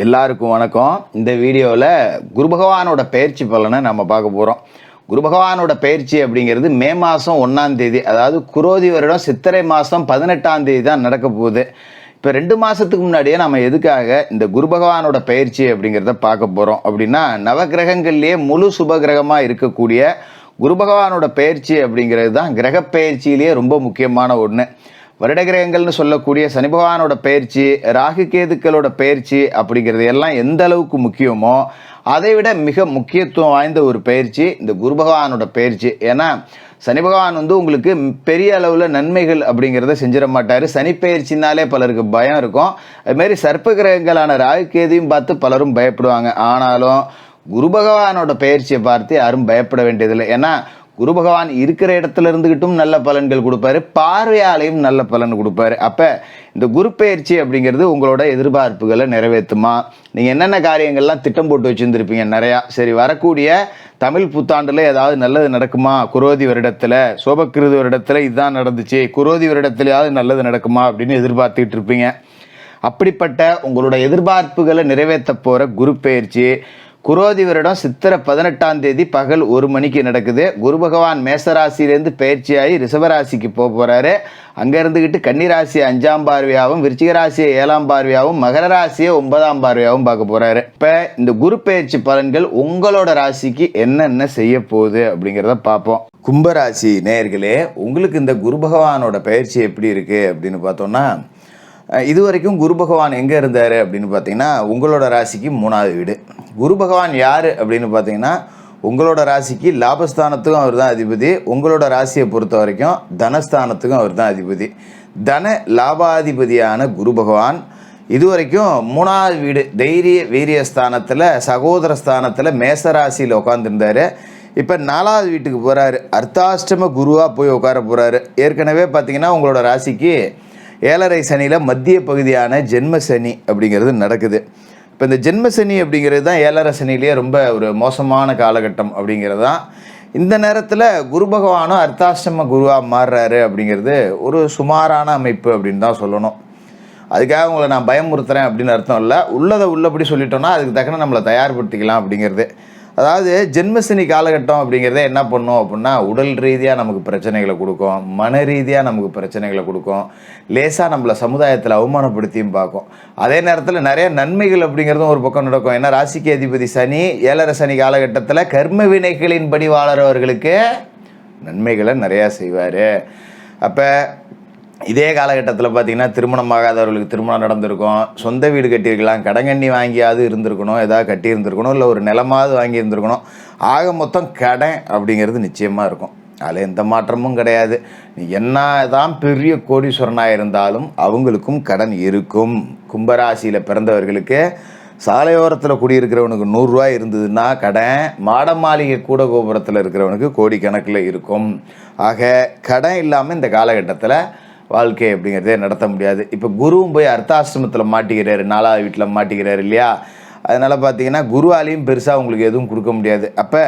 எல்லாருக்கும் வணக்கம். இந்த வீடியோவில் குரு பகவானோட பயிற்சி பலனை நம்ம பார்க்க போகிறோம். குரு பகவானோட பயிற்சி அப்படிங்கிறது மே மாதம் 1ஆம் தேதி, அதாவது குரோதி வருடம் சித்திரை மாதம் 18ஆம் தேதி தான் நடக்க போகுது. இப்போ 2 மாதத்துக்கு முன்னாடியே நம்ம எதுக்காக இந்த குரு பகவானோட பயிற்சி அப்படிங்கிறத பார்க்க போகிறோம் அப்படின்னா, நவகிரகங்கள்லேயே முழு சுப கிரகமாக இருக்கக்கூடிய குரு பகவானோட பயிற்சி அப்படிங்கிறது தான் கிரக பயிற்சியிலேயே ரொம்ப முக்கியமான ஒன்று. வருட கிரகங்கள்னு சொல்லக்கூடிய சனி பகவானோட பயிற்சி, ராகு கேதுக்களோட பயிற்சி அப்படிங்கிறது எல்லாம் எந்த அளவுக்கு முக்கியமோ அதை விட மிக முக்கியத்துவம் வாய்ந்த ஒரு பயிற்சி இந்த குரு பகவானோட பயிற்சி. ஏன்னா சனி பகவான் உங்களுக்கு பெரிய அளவில் நன்மைகள் அப்படிங்கிறத செஞ்சிட மாட்டார். சனி பயிற்சினாலே பலருக்கு பயம் இருக்கும். அதுமாரி சர்ப்ப கிரகங்களான ராகு கேதையும் பார்த்து பலரும் பயப்படுவாங்க. ஆனாலும் குரு பகவானோட பயிற்சியை பார்த்து யாரும் பயப்பட வேண்டியதில்லை. ஏன்னா குரு பகவான் இருக்கிற இடத்துல இருந்துக்கிட்டும் நல்ல பலன்கள் கொடுப்பாரு, பார்வையாலையும் நல்ல பலன் கொடுப்பாரு. அப்போ இந்த குரு பயிற்சி அப்படிங்கிறது உங்களோட எதிர்பார்ப்புகளை நிறைவேற்றுமா? நீங்கள் என்னென்ன காரியங்கள்லாம் திட்டம் போட்டு வச்சுருந்துருப்பீங்க நிறையா. சரி, வரக்கூடிய தமிழ் புத்தாண்டில் ஏதாவது நல்லது நடக்குமா? குரோதி வருடத்தில், சோபக்கிருது வருடத்தில் இதுதான் நடந்துச்சு, குரோதி வருடத்துலையாவது நல்லது நடக்குமா அப்படின்னு எதிர்பார்த்துக்கிட்டு இருப்பீங்க. அப்படிப்பட்ட உங்களோட எதிர்பார்ப்புகளை நிறைவேற்ற போகிற குரு பயிற்சி குரோதி வருடம் சித்திரை 18ஆம் தேதி பகல் 1 மணிக்கு நடக்குது. குரு பகவான் மேசராசிலேருந்து பயிற்சியாகி ரிஷபராசிக்கு போக போகிறாரு. அங்கே இருந்துக்கிட்டு கன்னிராசியை 5ஆம் பார்வையாகவும், விருச்சிக ராசியை 7ஆம் பார்வையாகவும், மகர ராசியை 9ஆம் பார்வையாகவும் பார்க்க போகிறாரு. இப்போ இந்த குரு பயிற்சி பலன்கள் உங்களோட ராசிக்கு என்னென்ன செய்ய போகுது அப்படிங்கிறத பார்ப்போம். கும்பராசி நேயர்களே, உங்களுக்கு இந்த குரு பகவானோட பயிற்சி எப்படி இருக்குது அப்படின்னு பார்த்தோம்னா, இது வரைக்கும் குரு பகவான் எங்கே இருந்தார் அப்படின்னு பார்த்தீங்கன்னா, உங்களோட ராசிக்கு 3ஆவது வீடு. குரு பகவான் யார் அப்படின்னு பார்த்தீங்கன்னா, உங்களோட ராசிக்கு லாபஸ்தானத்துக்கும் அவர் தான் அதிபதி. உங்களோட ராசியை பொறுத்த வரைக்கும் தனஸ்தானத்துக்கும் அவர் தான் அதிபதி. தன லாபாதிபதியான குரு பகவான் இது வரைக்கும் 3ஆவது வீடு தைரிய வீரியஸ்தானத்தில், சகோதர ஸ்தானத்தில், மேசராசியில் உட்காந்துருந்தார். இப்போ 4ஆவது வீட்டுக்கு போகிறாரு. அர்த்தாஷ்டம குருவாக போய் உட்கார போகிறாரு. ஏற்கனவே பார்த்தீங்கன்னா உங்களோட ராசிக்கு 7.5 சனியில் மத்திய பகுதியான ஜென்ம சனி அப்படிங்கிறது நடக்குது. இப்போ இந்த ஜென்ம சனி அப்படிங்கிறது தான் 7.5 சனிலேயே ரொம்ப ஒரு மோசமான காலகட்டம் அப்படிங்கிறது தான். இந்த நேரத்தில் குரு பகவானும் அர்த்தாஷ்டம குருவாக மாறுறாரு அப்படிங்கிறது ஒரு சுமாரான அமைப்பு அப்படின்னு தான் சொல்லணும். அதுக்காக உங்களை நான் பயமுறுத்துறேன் அப்படின்னு அர்த்தம் இல்லை. உள்ளதை உள்ளபடி சொல்லிட்டோன்னா அதுக்கு தக்கன நம்மளை தயார்படுத்திக்கலாம் அப்படிங்கிறது. அதாவது ஜென்மசனி காலகட்டம் அப்படிங்கிறத என்ன பண்ணும் அப்படின்னா, உடல் ரீதியாக நமக்கு பிரச்சனைகளை கொடுக்கும், மன ரீதியாக நமக்கு பிரச்சனைகளை கொடுக்கும், லேசாக நம்மளை சமுதாயத்தில் அவமானப்படுத்தியும் பார்க்கும். அதே நேரத்தில் நிறைய நன்மைகள் அப்படிங்கிறதும் ஒரு பக்கம் நடக்கும். ஏன்னா ராசிக்கு அதிபதி சனி 7.5 சனி காலகட்டத்தில் கர்ம வினைகளின்படி வாழறவர்களுக்கு நன்மைகளை நிறையா செய்வார். அப்போ இதே காலகட்டத்தில் பார்த்திங்கன்னா திருமணமாகாதவர்களுக்கு திருமணம் நடந்திருக்கும், சொந்த வீடு கட்டியிருக்கலாம், கடங்கண்ணி வாங்கியாவது இருந்திருக்கணும், ஏதாவது கட்டியிருந்துருக்கணும், இல்லை ஒரு நிலமாவது வாங்கி இருந்திருக்கணும். ஆக மொத்தம் கடன் அப்படிங்கிறது நிச்சயமாக இருக்கும். அதில் எந்த மாற்றமும் கிடையாது. நீ என்ன தான் பெரிய கோடீஸ்வரனாக இருந்தாலும் அவங்களுக்கும் கடன் இருக்கும். கும்பராசியில் பிறந்தவர்களுக்கு சாலையோரத்தில் குடியிருக்கிறவனுக்கு 100 ரூபாய் இருந்ததுன்னா கடன், மாட மாளிகை கூட கோபுரத்தில் இருக்கிறவனுக்கு கோடிக்கணக்கில் இருக்கும். ஆக கடன் இல்லாமல் இந்த காலகட்டத்தில் வாழ்க்கை அப்படிங்கிறதே நடத்த முடியாது. இப்போ குருவும் போய் அர்த்தாசிரமத்தில் மாட்டிக்கிறாரு, 4ஆவது வீட்டில் மாட்டிக்கிறாரு இல்லையா? அதனால் பார்த்தீங்கன்னா குருவாலையும் பெருசாக உங்களுக்கு எதுவும் கொடுக்க முடியாது. அப்போ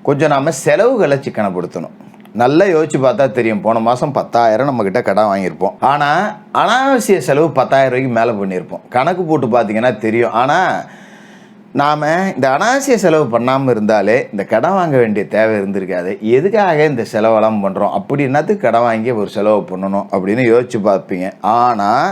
கொஞ்சம் நாம் செலவுகளை சிக்கனப்படுத்தணும். நல்லா யோசிச்சு பார்த்தா தெரியும். போன மாதம் 10,000 நம்மக்கிட்ட கடன் வாங்கியிருப்போம். ஆனால் அனாவசிய செலவு 10,000 ரூபாய்க்கு மேலே பண்ணியிருப்போம். கணக்கு போட்டு பார்த்தீங்கன்னா தெரியும். ஆனால் நாம் இந்த அனாவசிய செலவு பண்ணாமல் இருந்தாலே இந்த கடன் வாங்க வேண்டிய தேவை இருந்திருக்காது. எதுக்காக இந்த செலவெல்லாம் பண்ணுறோம், அப்படி என்னத்துக்கு கடன் வாங்கி ஒரு செலவு பண்ணணும் அப்படின்னு யோசிச்சு பார்ப்பீங்க. ஆனால்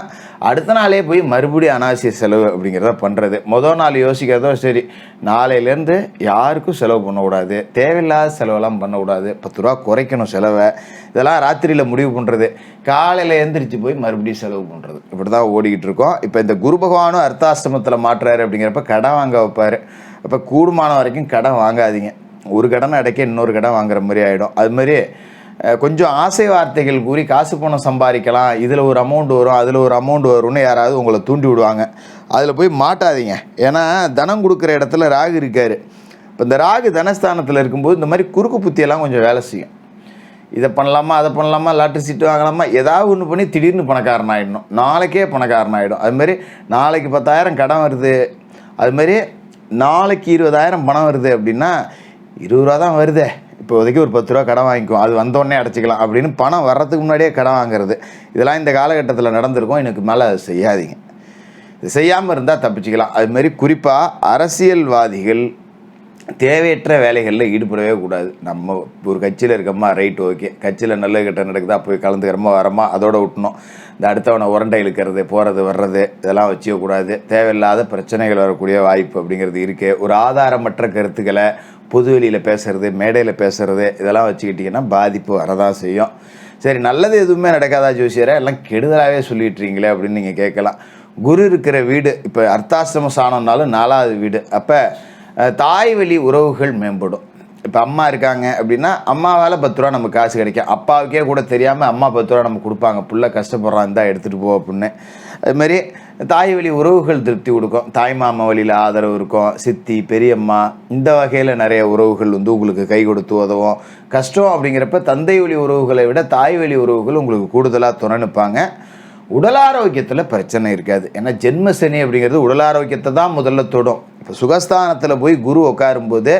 அடுத்த நாளே போய் மறுபடியும் அனாவசிய செலவு அப்படிங்கிறத பண்ணுறது. மொதல் நாள் யோசிக்கிறதோ சரி, நாளையிலேருந்து யாருக்கும் செலவு பண்ணக்கூடாது, தேவையில்லாத செலவெல்லாம் பண்ணக்கூடாது, 10 ரூபா குறைக்கணும் செலவை, இதெல்லாம் ராத்திரியில் முடிவு பண்ணுறது. காலையில் எழுந்திரிச்சு போய் மறுபடியும் செலவு பண்ணுறது. இப்படி தான் ஓடிக்கிட்டு இருக்கோம். இப்போ இந்த குரு பகவானும் அர்த்தாஷ்டமத்தில் மாட்டுறாரு அப்படிங்கிறப்ப கடன் வாங்க வைப்பார். அப்போ கூடுமான வரைக்கும் கடன் வாங்காதீங்க. ஒரு கடன் அடைக்க இன்னொரு கடன் வாங்குற மாதிரி ஆகிடும். அதுமாதிரி கொஞ்சம் ஆசை வார்த்தைகள் கூறி காசு பணம் சம்பாதிக்கலாம், இதில் ஒரு அமௌண்ட் வரும், அதில் ஒரு அமௌண்ட் வரும்னு யாராவது உங்களை தூண்டி விடுவாங்க. அதில் போய் மாட்டாதீங்க. ஏன்னா தனம் கொடுக்குற இடத்துல ராகு இருக்கார். இப்போ இந்த ராகு தனஸ்தானத்தில் இருக்கும்போது இந்த மாதிரி குறுக்கு புத்தியெல்லாம் கொஞ்சம் வேலை செய்யும். இதை பண்ணலாமா, அதை பண்ணலாமா, லாட்ரி சீட்டு வாங்கலாமா, ஏதாவது ஒன்று பண்ணி திடீர்னு பணக்காரன் ஆகிடணும், நாளைக்கே பணக்காரன் ஆகிடும். அதுமாரி நாளைக்கு 10,000 கடன் வருது, அதுமாரி நாளைக்கு 20,000 பணம் வருது அப்படின்னா 20 ரூபா தான் வருதே, இப்போதைக்கு ஒரு 10 ரூபா கடன் வாங்கிக்குவோம், அது வந்தோடனே அடைச்சிக்கலாம் அப்படின்னு பணம் வர்றதுக்கு முன்னாடியே கடன் வாங்குறது. இதெல்லாம் இந்த காலகட்டத்தில் நடந்திருக்கும். எனக்கு மேலே அதை செய்யாதீங்க. இது செய்யாமல் இருந்தால் தப்பிச்சுக்கலாம். அதுமாரி குறிப்பாக அரசியல்வாதிகள் தேவையற்ற வேலைகளில் ஈடுபடவே கூடாது. நம்ம ஒரு கட்சியில் இருக்கோமா, ரைட், ஓகே, கட்சியில் நல்ல கிட்ட நடக்குதா, போய் கலந்துக்கிறோமா வரமா, அதோட விட்டணும். இந்த அடுத்தவனை உரண்டை இழுக்கிறது, போகிறது வர்றது, இதெல்லாம் வச்சுக்கக்கூடாது. தேவையில்லாத பிரச்சனைகள் வரக்கூடிய வாய்ப்பு அப்படிங்கிறது இருக்குது. ஒரு ஆதாரமற்ற கருத்துக்களை பொதுவெளியில் பேசுகிறது, மேடையில் பேசுகிறது, இதெல்லாம் வச்சுக்கிட்டிங்கன்னா பாதிப்பு வரதான் செய்யும். சரி, நல்லது எதுவுமே நடக்காதா ஜோசியரை, எல்லாம் கெடுதலாகவே சொல்லிட்டுறீங்களே அப்படின்னு நீங்கள் கேட்கலாம். குரு இருக்கிற வீடு இப்போ அர்த்தாசிரம சாணம்னாலும் 4வது வீடு. அப்போ தாய் வழி உறவுகள் மேம்படும். இப்போ அம்மா இருக்காங்க அப்படின்னா அம்மாவால் 10 ரூபா நமக்கு காசு கிடைக்கும். அப்பாவுக்கே கூட தெரியாமல் அம்மா 10 ரூபா நமக்கு கொடுப்பாங்க, புள்ள கஷ்டப்படுறான் இருந்தால் எடுத்துகிட்டு போ அப்படின்னு. அதுமாரி தாய் வழி உறவுகள் திருப்தி கொடுக்கும். தாய் மாமா வழியில் ஆதரவு இருக்கும். சித்தி, பெரியம்மா, இந்த வகையில் நிறைய உறவுகள் உங்களுக்கு கை கொடுத்து உதவும். கஷ்டம் அப்படிங்கிறப்ப தந்தை வழி உறவுகளை விட தாய் வழி உறவுகள் உங்களுக்கு கூடுதலாக துணை நிற்பாங்க. உடல் ஆரோக்கியத்தில் பிரச்சனை இருக்காது. ஏன்னா ஜென்ம சனி அப்படிங்கிறது உடல் ஆரோக்கியத்தை தான் முதல்ல தொடும். இப்போ சுகஸ்தானத்தில் போய் குரு உட்காரும்போது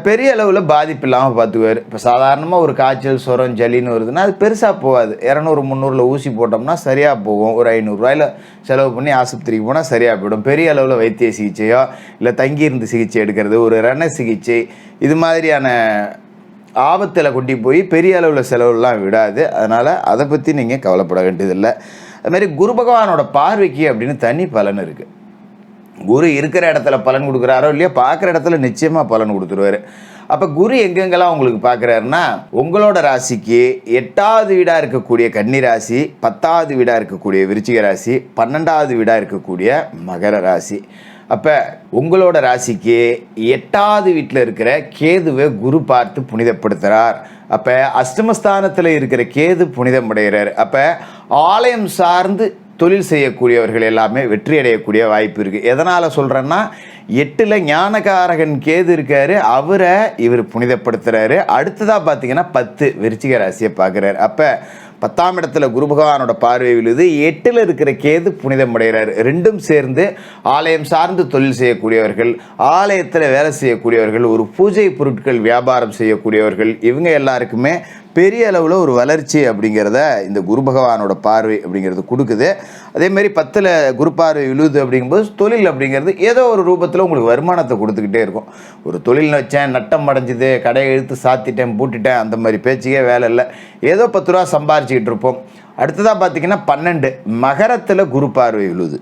பெரிய அளவில் பாதிப்பு இல்லாமல் பார்த்துக்குவார். இப்போ சாதாரணமாக ஒரு காய்ச்சல், சுரம், ஜலின்னு வருதுன்னா அது பெருசாக போகாது. 200-300 ஊசி போட்டோம்னா சரியாக போகும். ஒரு 500 ரூபாயில் செலவு பண்ணி ஆஸ்பத்திரிக்கு போனால் சரியாக போயிடும். பெரிய அளவில் வைத்திய சிகிச்சையோ இல்லை தங்கியிருந்து சிகிச்சை எடுக்கிறது, ஒரு ரண சிகிச்சை, இது மாதிரியான ஆபத்தில் கொண்டு போய் பெரிய அளவில் செலவுலாம் விடாது. அதனால் அதை பற்றி நீங்கள் கவலைப்பட வேண்டியதில்லை. அதுமாதிரி குரு பகவானோட பார்வைக்கு அப்படின்னு தனி பலன் இருக்குது. குரு இருக்கிற இடத்துல பலன் கொடுக்குறாரோ இல்லையோ, பார்க்குற இடத்துல நிச்சயமாக பலன் கொடுத்துருவார். அப்போ குரு எங்கெங்கெல்லாம் உங்களுக்கு பார்க்குறாருன்னா, உங்களோட ராசிக்கு 8வது வீடாக இருக்கக்கூடிய கன்னி ராசி, 10வது வீடாக இருக்கக்கூடிய விருச்சிக ராசி, 12வது வீடாக இருக்கக்கூடிய மகர ராசி. அப்போ உங்களோட ராசிக்கு 8வது வீட்டில் இருக்கிற கேதுவை குரு பார்த்து புனிதப்படுத்துகிறார். அப்போ அஷ்டமஸ்தானத்தில் இருக்கிற கேது புனிதம் அடைகிறார். அப்போ ஆலயம் சார்ந்து தொழில் செய்யக்கூடியவர்கள் எல்லாமே வெற்றி அடையக்கூடிய வாய்ப்பு இருக்குது. எதனால் சொல்கிறேன்னா, 8ல் ஞானகாரகன் கேது இருக்கார், அவரை இவர் புனிதப்படுத்துகிறாரு. அடுத்ததாக பார்த்தீங்கன்னா 10 விருச்சிக ராசியை பார்க்குறாரு. அப்போ 10ஆம் இடத்துல குரு பகவானோட பார்வை விழுது, 8ல் இருக்கிற கேது புனிதம் அடைகிறார். ரெண்டும் சேர்ந்து ஆலயம் சார்ந்து தொழில் செய்யக்கூடியவர்கள், ஆலயத்தில் வேலை செய்யக்கூடியவர்கள், ஒரு பூஜை பொருட்கள் வியாபாரம் செய்யக்கூடியவர்கள், இவங்க எல்லாருக்குமே பெரிய அளவில் ஒரு வளர்ச்சி அப்படிங்கிறத இந்த குரு பகவானோட பார்வை அப்படிங்கிறது கொடுக்குது. அதேமாரி 10ல் குரு பார்வை விழுது அப்படிங்கும்போது தொழில் அப்படிங்கிறது ஏதோ ஒரு ரூபத்தில் உங்களுக்கு வருமானத்தை கொடுத்துக்கிட்டே இருக்கும். ஒரு தொழில் வச்சேன், நட்டம் அடைஞ்சிது, கடையை இழுத்து சாத்திட்டேன், பூட்டிட்டேன், அந்த மாதிரி பேச்சுக்கே வேலை இல்லை. ஏதோ 10 ரூபா சம்பாரிச்சிக்கிட்டு இருப்போம். அடுத்ததாக பார்த்திங்கன்னா 12 மகரத்தில் குரு பார்வை விழுது.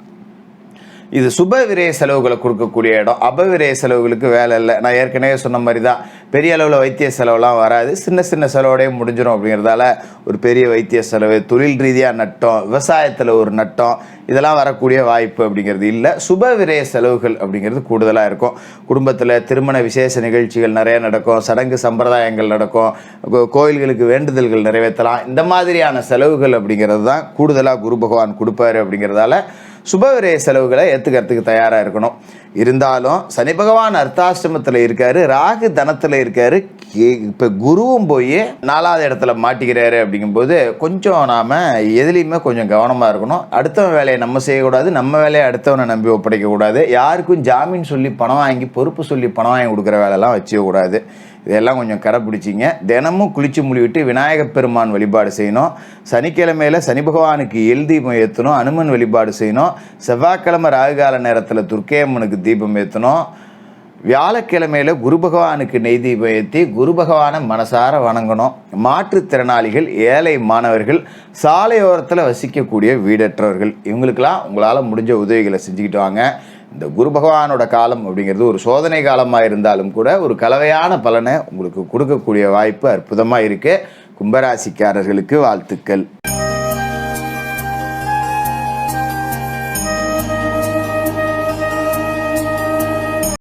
இது சுப விரய செலவுகளை கொடுக்கக்கூடிய இடம். அபவிரய செலவுகளுக்கு வேலை இல்லை. நான் ஏற்கனவே சொன்ன மாதிரி தான், பெரிய அளவில் வைத்திய செலவுலாம் வராது, சின்ன சின்ன செலவோடய முடிஞ்சிடும். அப்படிங்கிறதால ஒரு பெரிய வைத்திய செலவு, தொழில் ரீதியாக நட்டம், விவசாயத்தில் ஒரு நட்டம், இதெல்லாம் வரக்கூடிய வாய்ப்பு அப்படிங்கிறது இல்லை. சுப விரய செலவுகள் அப்படிங்கிறது கூடுதலாக இருக்கும். குடும்பத்தில் திருமண விசேஷ நிகழ்ச்சிகள் நிறைய நடக்கும், சடங்கு சம்பிரதாயங்கள் நடக்கும், கோயில்களுக்கு வேண்டுதல்கள் நிறைவேற்றலாம். இந்த மாதிரியான செலவுகள் அப்படிங்கிறது தான் கூடுதலாக குரு பகவான் கொடுப்பாரு. அப்படிங்கிறதால சுபவிரய செலவுகளை ஏற்றுக்கிறதுக்கு தயாராக இருக்கணும். இருந்தாலும் சனி பகவான் அர்த்தாஷ்டமத்தில் இருக்கார், ராகு தனத்தில் இருக்கார். இப்போ குருவும் போய் 4வது இடத்துல மாட்டிக்கிறாரு. அப்படிங்கும்போது கொஞ்சம் நாம் எதுலேயுமே கொஞ்சம் கவனமாக இருக்கணும். அடுத்தவன் வேலையை நம்ம செய்யக்கூடாது, நம்ம வேலையை அடுத்தவனை நம்பி ஒப்படைக்கக்கூடாது. யாருக்கும் ஜாமீன் சொல்லி பணம் வாங்கி, பொறுப்பு சொல்லி பணம் வாங்கி கொடுக்குற வேலைலாம் வச்சுக்கக்கூடாது. இதெல்லாம் கொஞ்சம் கடைப்பிடிச்சிங்க. தினமும் குளிச்சு முழிவிட்டு விநாயகப் பெருமான் வழிபாடு செய்யணும். சனிக்கிழமையில் சனி பகவானுக்கு எல் தீபம் ஏற்றணும், அனுமன் வழிபாடு செய்யணும். செவ்வாய்க்கிழமை ராகுகால நேரத்தில் துர்க்கையம்மனுக்கு தீபம் ஏற்றணும். வியாழக்கிழமையில் குரு பகவானுக்கு நெய் தீபம் ஏற்றி குரு பகவானை மனசார வணங்கணும். மாற்றுத்திறனாளிகள், ஏழை மாணவர்கள், சாலையோரத்தில் வசிக்கக்கூடிய வீடற்றவர்கள், இவங்களுக்கெல்லாம் உங்களால் முடிஞ்ச உதவிகளை செஞ்சுக்கிட்டு வாங்க. இந்த குரு பகவானோட காலம் அப்படிங்கிறது ஒரு சோதனை காலமாக இருந்தாலும் கூட ஒரு கலவையான பலனை உங்களுக்கு கொடுக்கக்கூடிய வாய்ப்பு அற்புதமாக இருக்குது. கும்பராசிக்காரர்களுக்கு வாழ்த்துக்கள்.